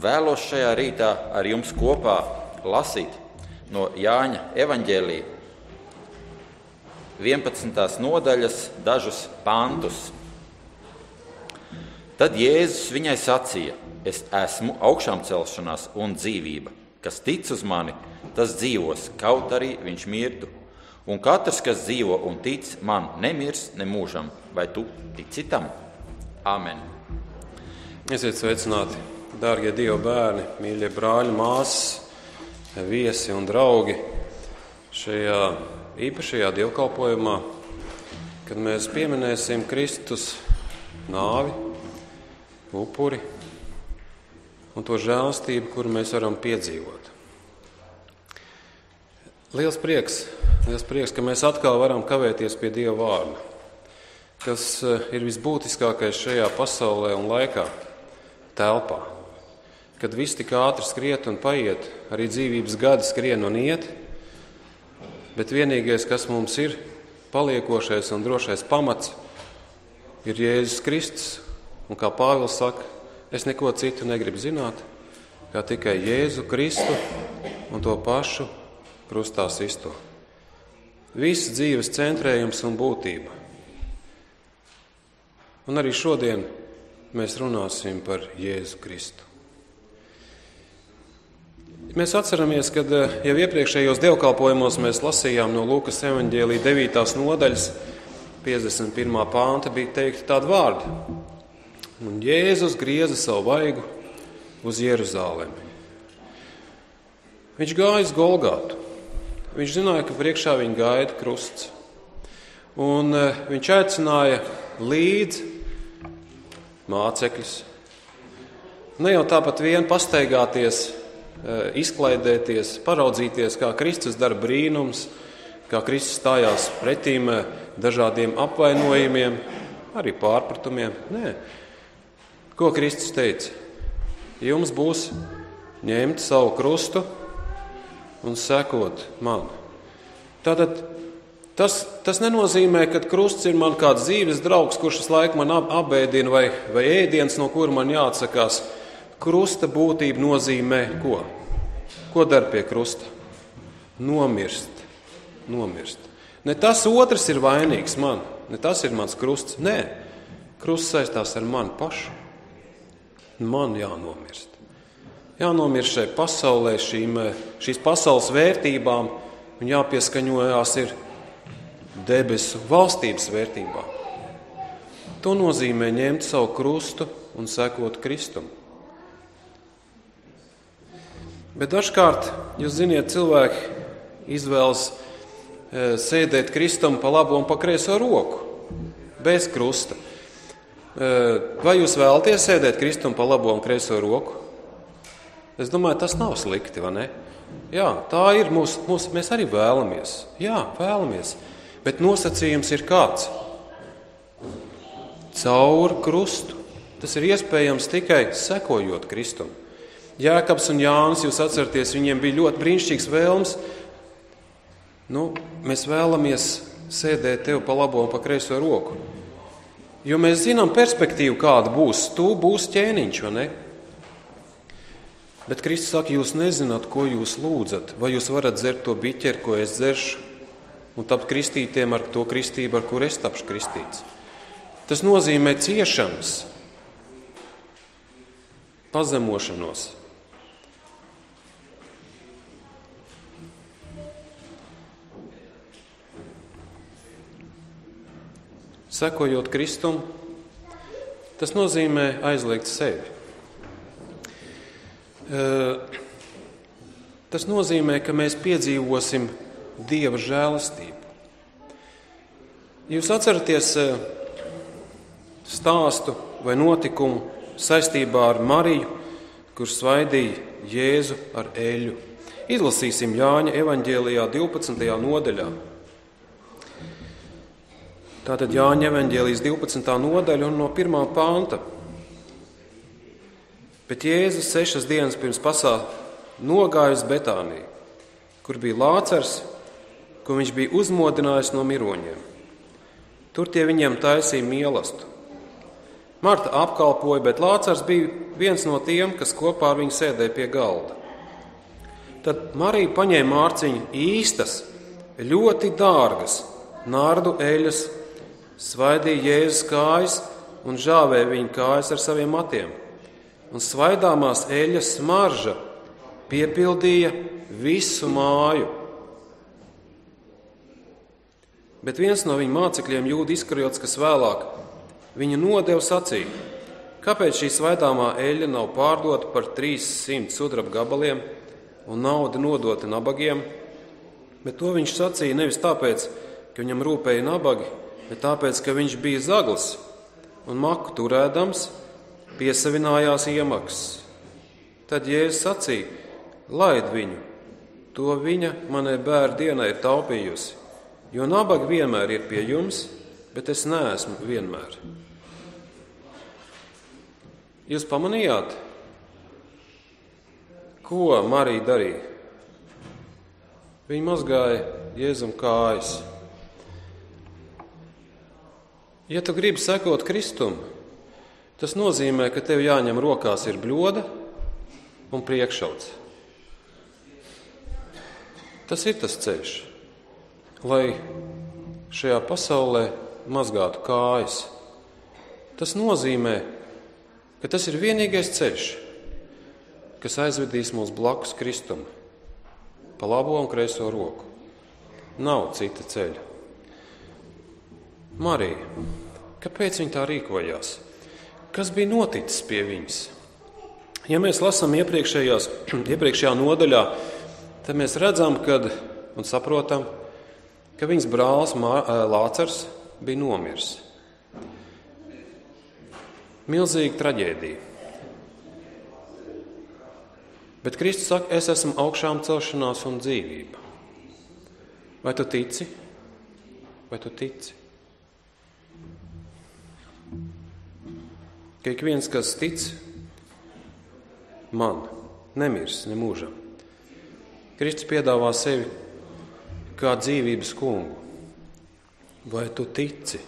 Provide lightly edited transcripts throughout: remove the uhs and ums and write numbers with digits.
vēlos šajā rītā ar jums kopā lasīt no Jāņa evaņģēlija 11. nodaļas dažus pantus. Tad Jēzus viņai sacīja: es esmu augšām celšanās un dzīvība. Kas tic uz mani, tas dzīvos, kaut arī viņš mirtu. Un katrs, kas dzīvo un tic man, nemirs nemūžam. Vai tu tici tam? Āmen. Esiet sveicināti, dārgie Dieva bērni, mīļie brāļi, māsas, viesi un draugi šajā īpašajā dievkalpojumā, kad mēs pieminēsim Kristus nāvi, upuri un to žēlastību, kuru mēs varam piedzīvot. Liels prieks, ka mēs atkal varam kavēties pie Dieva vārda, kas ir visbūtiskākais šajā pasaulē un laikā, telpā. Kad viss tik ātri skriet un paiet, arī dzīvības gadi skrien un iet, bet vienīgais, kas mums ir paliekošais un drošais pamats, ir Jēzus Kristus. Un kā Pāvils saka, es neko citu negribu zināt, kā tikai Jēzu Kristu un to pašu krustā sisto. Viss dzīves centrējums un būtība. Un arī šodien mēs runāsim par Jēzu Kristu. Mēs atceramies, kad jau iepriekšējos dievkalpojumos mēs lasījām no Lūkas evaņģēlija 9. nodaļas 51. pānta bija teikti tādi vārdi. Un Jēzus grieza savu vaigu uz Jeruzalemi. Viņš gāja uz Golgātu. Viņš zināja, ka priekšā viņa gaida krusts. Un viņš aicināja līdzi mācekļus. Ne jau tāpat vien pastaigāties, izklaidēties, paraudzīties, kā Kristus dara brīnums, kā Kristus stājās pretīm dažādiem apvainojumiem, arī pārpratumiem. Nē. Ko Kristus teica? Jums būs ņemt savu krustu un sekot man. Tātad tas nenozīmē, ka krusts ir man kāds dzīves draugs, kurš visu laiku man apēdina vai ēdiens, no kura man jāatsakās. Krusta būtība nozīmē ko? Ko dara pie krusta? Nomirst. Ne tas otrs ir vainīgs man, ne tas ir mans krusts. Nē, krusts saistās ar mani pašu. Man jānomirst. Jānomirst šai pasaulē, šīs pasaules vērtībām, un jāpieskaņojās ir debesu valstības vērtībām. To nozīmē ņemt savu krustu un sekot Kristum. Bet dažkārt, jūs ziniet, cilvēki izvēlas sēdēt Kristum pa labo un pa kreiso roku, bez krusta. Vai jūs vēlaties sēdēt Kristum pa labo un kreiso roku? Es domāju, tas nav slikti, vai ne? Jā, tā ir mēs arī vēlamies. Jā, vēlamies. Bet nosacījums ir kāds? Caur krustu. Tas ir iespējams tikai sekojot Kristum. Jēkabs un Jānis, jūs atceraties, viņiem bija ļoti brīnišķīgs vēlms. Mēs vēlamies sēdēt tev pa labo un pa kreiso roku. Jo mēs zinām perspektīvu, kāda būs. Tu būsi ķēniņš, vai ne? Bet Kristus saka, jūs nezināt, ko jūs lūdzat. Vai jūs varat dzert to biķeri, ko es dzeršu, un tapt kristītiem ar to kristību, ar kur es tapšu kristīts. Tas nozīmē ciešanas, pazemošanos. Sekojot Kristum, tas nozīmē aizliegt sevi. Tas nozīmē, ka mēs piedzīvosim Dieva žēlastību. Jūs atceraties stāstu vai notikumu saistībā ar Mariju, kurš svaidīja Jēzu ar eļļu. Izlasīsim Jāņa evaņģēlijā 12. nodaļā. Tātad Jāņa evaņģēlijas 12. nodaļa un no 1. panta. Bet Jēzus 6 dienas pirms nogāja uz Betāniju, kur bija Lācars, ko viņš bija uzmodinājis no miroņiem. Tur tie viņiem taisīja mielastu. Marta apkalpoja, bet Lācars bija viens no tiem, kas kopā ar viņu sēdēja pie galda. Tad Marija paņēma mārciņu īstas, ļoti dārgas nardu eļas, svaidīja Jēzus kājas un žāvēja viņa kājas ar saviem matiem. Un svaidāmās eļas smarža piepildīja visu māju. Bet viens no viņa mācekļiem, Jūda Iskariots, kas vēlāk viņu nodeva, sacīja: kāpēc šī svaidāmā eļļa nav pārdota par 300 sudraba gabaliem un nauda nodota nabagiem? Bet to viņš sacīja nevis tāpēc, ka viņam rūpēja nabagi, bet tāpēc, ka viņš bija zaglis un maku turēdams piesavinājās iemaksas. Tad Jēzus sacīja: laid viņu, to viņa manai bērnu dienai ir taupījusi, jo nabaga vienmēr ir pie jums, bet es neesmu vienmēr. Jūs pamanījāt, ko Marija darīja? Viņa mazgāja Jēzum kājas. Ja tu gribi sekot Kristum, tas nozīmē, ka tev jāņem rokās ir bļoda un priekšauts. Tas ir tas ceļš, lai šajā pasaulē mazgātu kājas. Tas nozīmē, ka tas ir vienīgais ceļš, kas aizvedīs mūs blakus Kristum, pa labo un kreiso roku. Nav cita ceļa. Marija, kāpēc viņa tā rīkojās? Kas bija noticis pie viņas? Ja mēs lasām iepriekšējā nodaļā, tad mēs redzam, un saprotam, ka viņas brālis Lācars bija nomiris. Milzīga traģēdija. Bet Kristus saka, es esmu augšām celšanās un dzīvība. Vai tu tici? Vai tu tici? Ka ik viens, kas tic man, nemirs nemūžam. Kristus piedāvā sevi kā dzīvības kungu. Vai tu tici?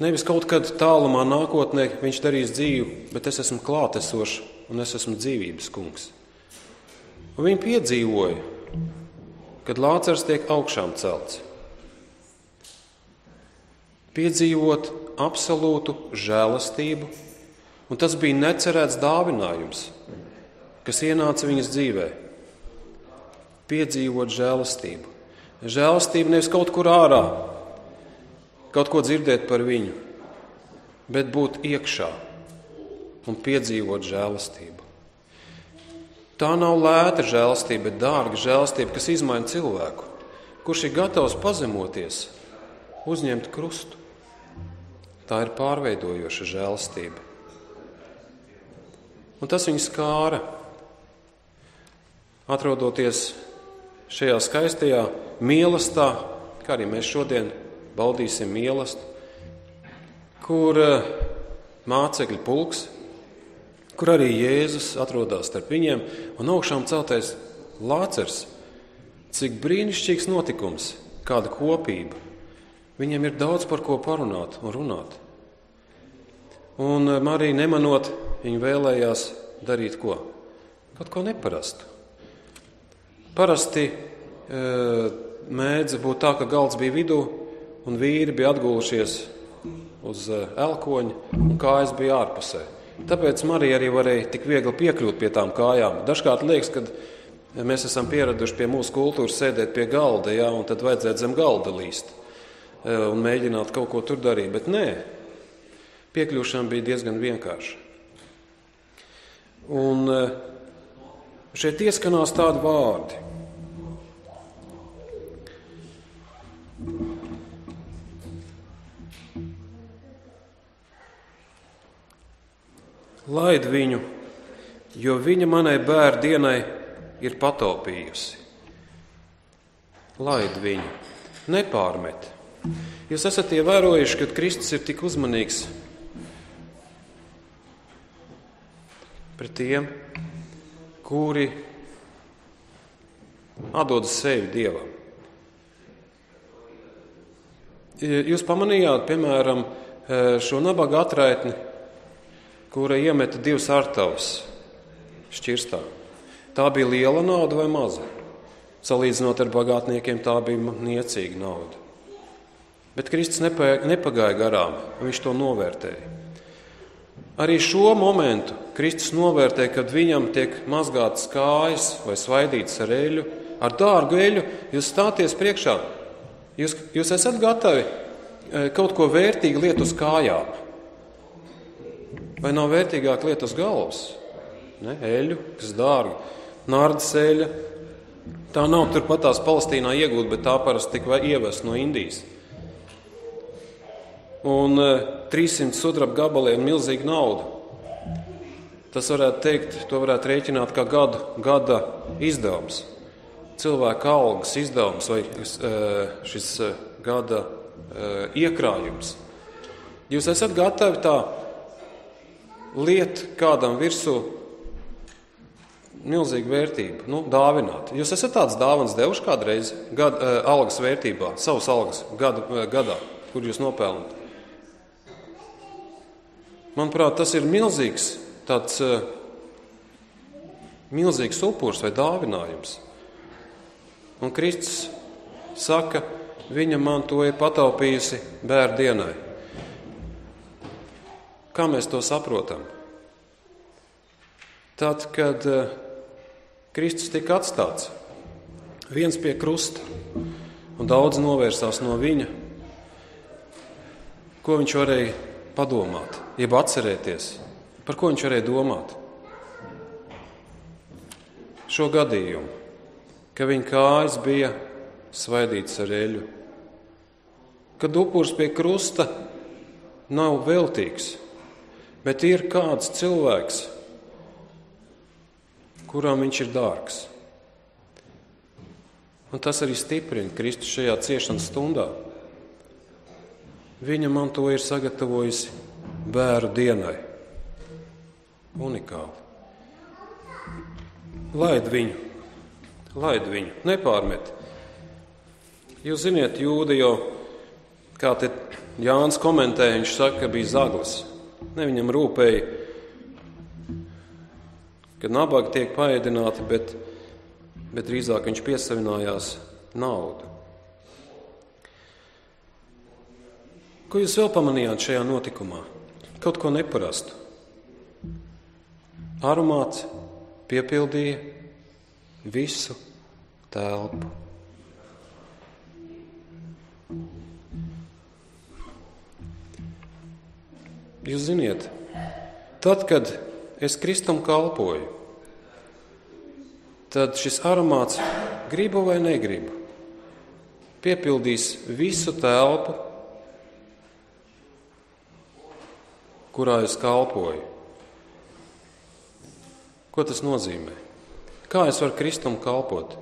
Nevis kaut kad tālumā nākotnē viņš darīs dzīvi, bet es esmu klātesošs un es esmu dzīvības kungs. Un viņi piedzīvoja, kad Lācars tiek augšām celts. Piedzīvot absolūtu žēlastību, un tas bija necerēts dāvinājums, kas ienāca viņas dzīvē. Piedzīvot žēlastību. Žēlastība nevis kaut kur ārā, kaut ko dzirdēt par viņu, bet būt iekšā un piedzīvot žēlastību. Tā nav lēta žēlastība, bet dārga žēlastība, kas izmaina cilvēku, kurš ir gatavs pazemoties, uzņemt krustu. Tā ir pārveidojoša žēlastība. Un tas viņu skāra, atrodoties šajā skaistajā mīlestā, kā arī mēs šodien baudīsim mīlestību, kur mācekļu pulks, kur arī Jēzus atrodas starp viņiem, un augšām celtais Lācars. Cik brīnišķīgs notikums, kāda kopība. Viņiem ir daudz par ko parunāt un runāt. Un Marija nemanot, viņa vēlējās darīt ko? Kaut ko neparastu. Parasti mēdza būt tā, ka galds bija vidū, un vīri bija atgulušies uz elkoņa, un kājas bija ārpusē. Tāpēc Marija arī varēja tik viegli piekļūt pie tām kājām. Dažkārt liekas, kad mēs esam pieraduši pie mūsu kultūras sēdēt pie galda, jā, un tad vajadzētu zem galda līst un mēģināt kaut ko tur darīt. Bet nē, piekļūšana bija diezgan vienkārša. Un šeit ieskanās tādi vārdi. Laid viņu, jo viņa manai bērnu dienai ir pataupījusi. Laid viņu, nepārmet. Jūs esat ievērojuši, ka Kristus ir tik uzmanīgs pret tiem, kuri atdod sevi Dievam. Jūs pamanījāt, piemēram, šo nabaga atraitni, kura iemeta 2 artavas šķirstā. Tā bija liela nauda vai maza? Salīdzinot ar bagātniekiem, tā bija niecīga nauda. Bet Kristus nepagāja garām, viņš to novērtēja. Arī šo momentu Kristus novērtēja, kad viņam tiek mazgātas kājas vai svaidītas ar eļu. Ar dārgu eļu jūs stāties priekšā. Jūs esat gatavi kaut ko vērtīgu liet uz kājām. Vai nav vērtīgāk liet uz galvas? Ne? Eļu, kas dārga. Nardas eļa. Tā nav turpatās Palestīnā iegūta, bet tā parasti tika ievest no Indijas. Un 300 sudraba gabaliem milzīga nauda. Tas varētu teikt, to varētu rēķināt kā gada izdevums. Cilvēka algas izdevums vai šis gada iekrājums. Jūs esat gatavi tā liet kādam virsū milzīgu vērtību, dāvināt. Jūs esat tāds dāvans devuši kādreiz algas vērtībā, savas algas gadā, kur jūs nopelnat. Manuprāt, tas ir milzīgs upurs vai dāvinājums. Un Kristus saka, viņa man to ir pataupījusi bērnu dienai. Kā mēs to saprotam? Tad, kad Kristus tika atstāts, viens pie krusta, un daudz novērsās no viņa, ko viņš varēja padomāt, jeb atcerēties, par ko viņš varēja domāt. Šo gadījumu, ka viņa kājas bija svaidītas ar eļu, kad upurs pie krusta nav veltīgs, bet ir kāds cilvēks, kuram viņš ir dārgs. Un tas arī stiprina Kristus šajā ciešanas stundā. Viņa man to ir sagatavojusi bērnu dienai. Unikāli. Laid viņu, nepārmet. Jūs ziniet, Jūda jau, kā te Jānis komentē, viņš saka, ka bija zaglis. Ne viņam rūpēja, ka nabaga tiek paēdināti, bet drīzāk viņš piesavinājās naudu. Ko jūs vēl pamanījāt šajā notikumā? Kaut ko neparastu. Aromāts piepildīja visu telpu. Jūs ziniet, tad, kad es Kristum kalpoju, tad šis aromāts, gribu vai negribu, piepildīs visu telpu, kurā es kalpoju. Ko tas nozīmē? Kā es varu Kristum kalpot?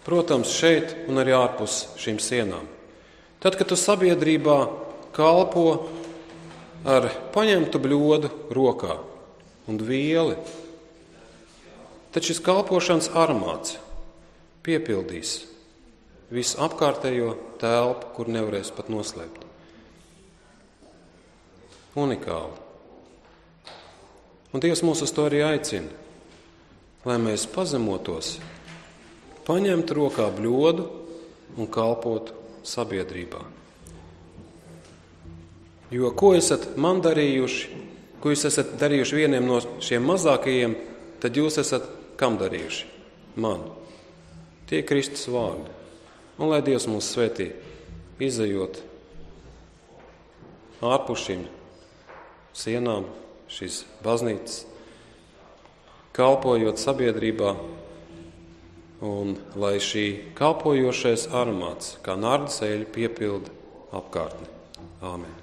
Protams, šeit un arī ārpus šīm sienām. Tad, kad tu sabiedrībā kalpo ar paņemtu bļodu rokā un vieli, tad šis kalpošanas aromāts piepildīs visu apkārtējo telpu, kur nevarēs pat noslēpt. Unikāli. Un Dievs mūs uz to arī aicina, lai mēs pazemotos, paņemtu rokā bļodu un kalpotu sabiedrībā. Jo ko esat man darījuši, ko jūs esat darījuši vieniem no šiem mazākajiem, tad jūs esat kam darījuši? Man. Tie Kristus vārdi. Un lai Dievs mūs svētī, izejot ārpus šīm sienām, šīs baznīcas, kalpojot sabiedrībā, un lai šī kalpojošais aromāts, kā nardas eļļa, piepilda apkārtni. Āmen.